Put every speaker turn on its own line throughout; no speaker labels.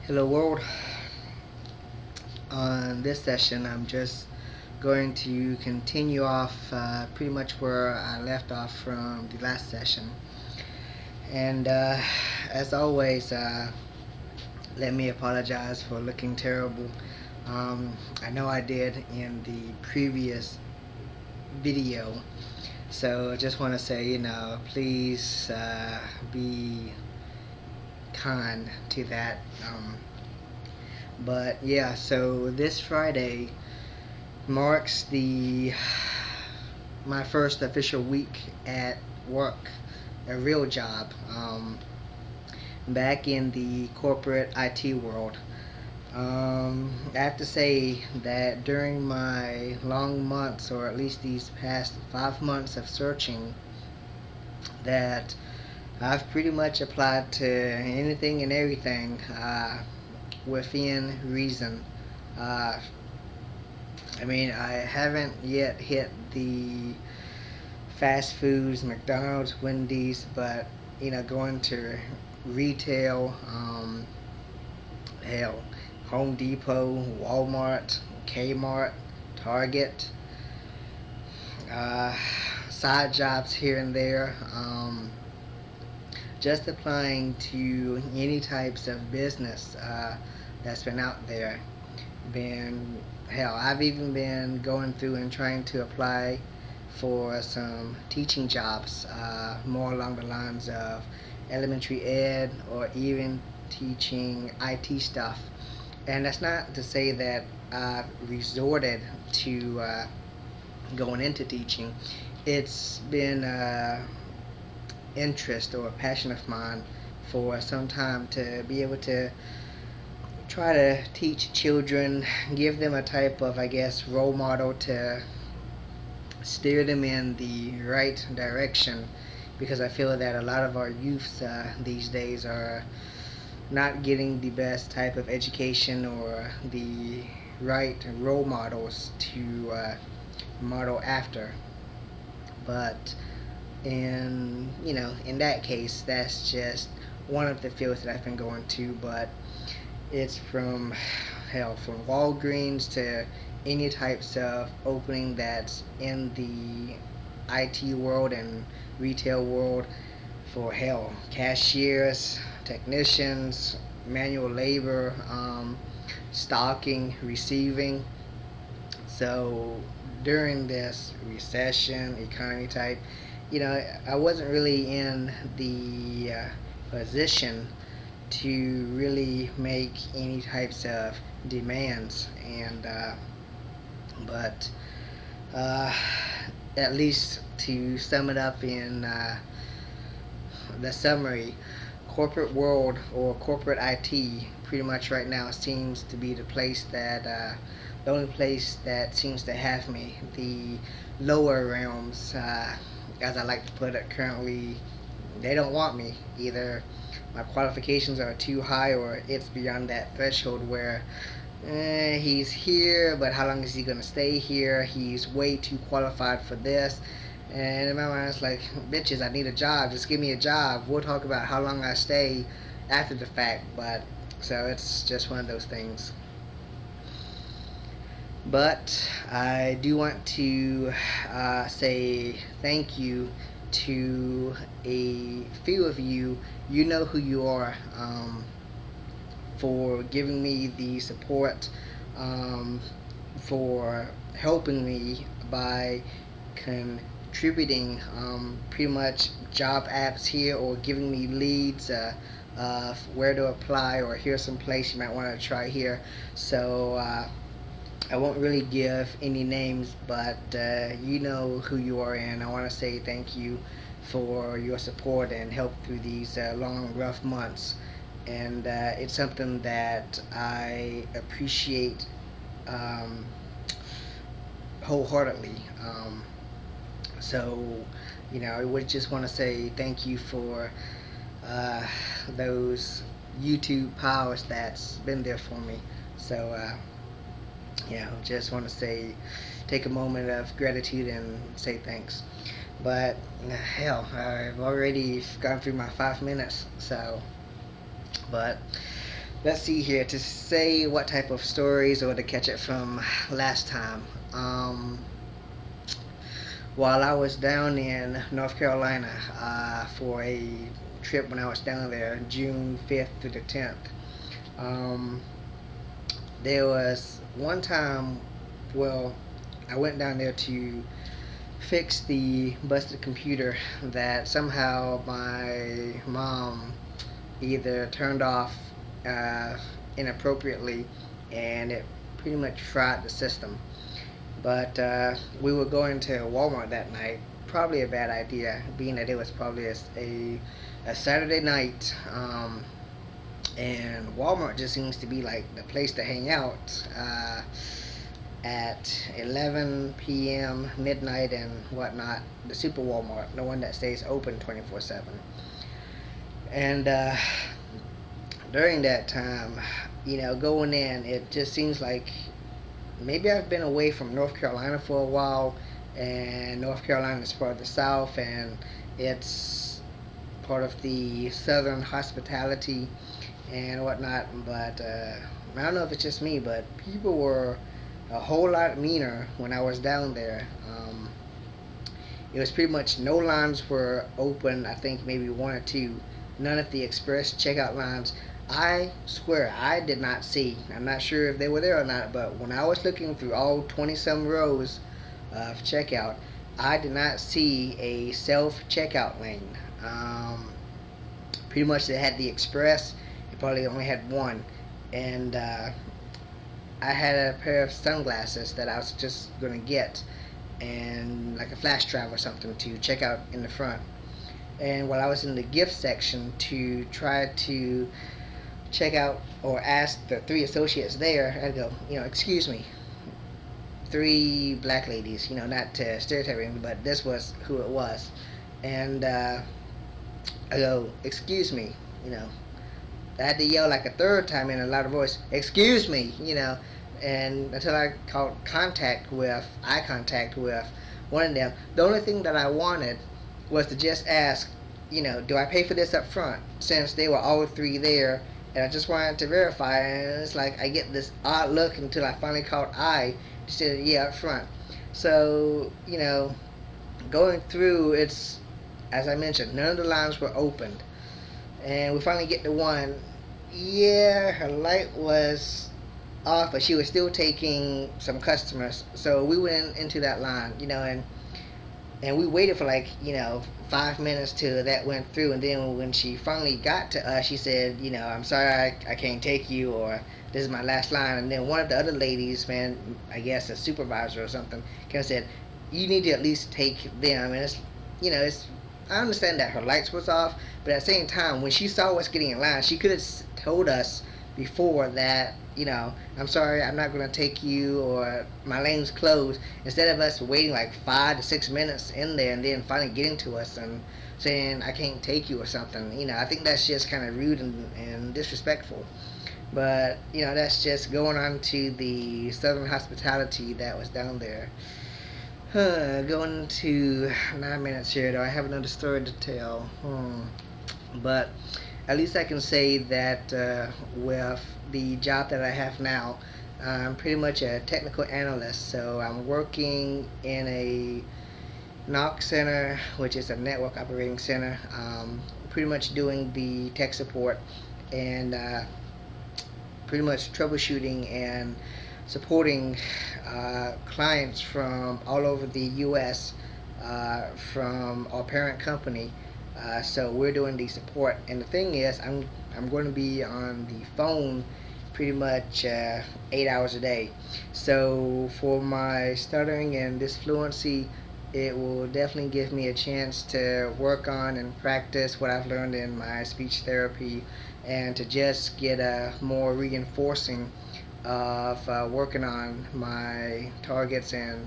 Hello world. On this session, I'm just going to continue off pretty much where I left off from the last session. And as always, let me apologize for looking terrible. I know I did in the previous video, so I just want to say, please be kind to that. But yeah, so this Friday marks the my first official week at work, a real job, back in the corporate IT world. I have to say that during my long months, or at least these past 5 months of searching, that I've pretty much applied to anything and everything within reason. Uh, I haven't yet hit the fast foods, McDonald's, Wendy's, but going to retail, hell, Home Depot, Walmart, Kmart, Target, uh, side jobs here and there, just applying to any types of business that's been out there. Been Hell, I've even been going through and trying to apply for some teaching jobs, more along the lines of elementary ed or even teaching IT stuff. And that's not to say that I've resorted to going into teaching. It's been interest or a passion of mine for some time to be able to try to teach children, give them a type of, I guess, role model to steer them in the right direction, because I feel that a lot of our youths these days are not getting the best type of education or the right role models to model after. But in that case, that's just one of the fields that I've been going to. But it's from from Walgreens to any types of opening that's in the IT world and retail world, for cashiers, technicians, manual labor, stocking, receiving. So during this recession economy type, I wasn't really in the position to really make any types of demands, and but uh, at least to sum it up in the summary, corporate world or corporate IT pretty much right now seems to be the only place that seems to have me. The lower realms, as I like to put it, currently they don't want me. Either my qualifications are too high, or it's beyond that threshold where he's here, but how long is he gonna stay here? He's way too qualified for this. And in my mind, it's like, bitches, I need a job. Just give me a job. We'll talk about how long I stay after the fact. But so it's just one of those things. But I do want to say thank you to a few of you. You know who you are, for giving me the support, um, for helping me by contributing pretty much job apps here, or giving me leads of where to apply, or here's some place you might want to try here. So I won't really give any names, but you know who you are, and I want to say thank you for your support and help through these long, rough months. And it's something that I appreciate um, wholeheartedly. So, I would just want to say thank you for uh, those YouTube pals that's been there for me. So, just want to take a moment of gratitude and say thanks. But I've already gone through my 5 minutes. So, but Let's see here to say what type of stories or to catch it from last time. Um, while I was down in North Carolina for a trip when I was down there, June 5th through the 10th, um, there was one time, well, I went down there to fix the busted computer that somehow my mom either turned off uh, inappropriately and it pretty much fried the system. But we were going to Walmart that night. Probably a bad idea, being that it was probably a Saturday night. And Walmart just seems to be like the place to hang out at 11 p.m., midnight, and whatnot. The Super Walmart, the one that stays open 24/7. And during that time, going in, it just seems like maybe I've been away from North Carolina for a while, and North Carolina is part of the South, and it's part of the Southern hospitality and whatnot. But I don't know if it's just me, but people were a whole lot meaner when I was down there. It was pretty much no lines were open. I think maybe one or two. None of the express checkout lines. I swear I did not see. I'm not sure if they were there or not, but when I was looking through all 20 some rows of checkout, I did not see a self checkout lane. Pretty much they had the express. They probably only had one, and I had a pair of sunglasses that I was just gonna get, and like a flash drive or something to check out in the front. And while I was in the gift section to try to check out or ask the three associates there, I'd go, excuse me, three black ladies, not to stereotype anything, but this was who it was. And I go, excuse me, you know, I had to yell like a third time in a louder voice, excuse me, and until I caught eye contact with one of them. The only thing that I wanted was to just ask, do I pay for this up front? Since they were all three there, and I just wanted to verify, and it's like I get this odd look until I finally caught eye. She said, yeah, up front. So, going through, it's, as I mentioned, none of the lines were opened and we finally get to one. Yeah, her light was off, but she was still taking some customers. So we went into that line, and we waited for like 5 minutes till that went through, and then when she finally got to us, she said, I'm sorry, I can't take you, or this is my last line. And then one of the other ladies, man, I guess a supervisor or something, came and said, you need to at least take them. And it's I understand that her lights was off, but at the same time, when she saw us getting in line, she could have told us before that, I'm sorry, I'm not going to take you, or my lane's closed, instead of us waiting like 5 to 6 minutes in there and then finally getting to us and saying, I can't take you or something. I think that's just kind of rude and disrespectful. But, that's just going on to the Southern hospitality that was down there. Going to 9 minutes here, though. I have another story to tell. But at least I can say that with the job that I have now, I'm pretty much a technical analyst. So I'm working in a NOC center, which is a network operating center, pretty much doing the tech support and pretty much troubleshooting and supporting clients from all over the U.S. From our parent company. So we're doing the support, and the thing is, I'm going to be on the phone pretty much 8 hours a day. So for my stuttering and this fluency, it will definitely give me a chance to work on and practice what I've learned in my speech therapy, and to just get a more reinforcing of working on my targets and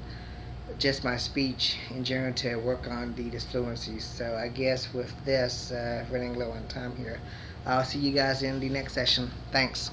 just my speech in general to work on the disfluencies. So I guess with this running low on time here, I'll see you guys in the next session. Thanks.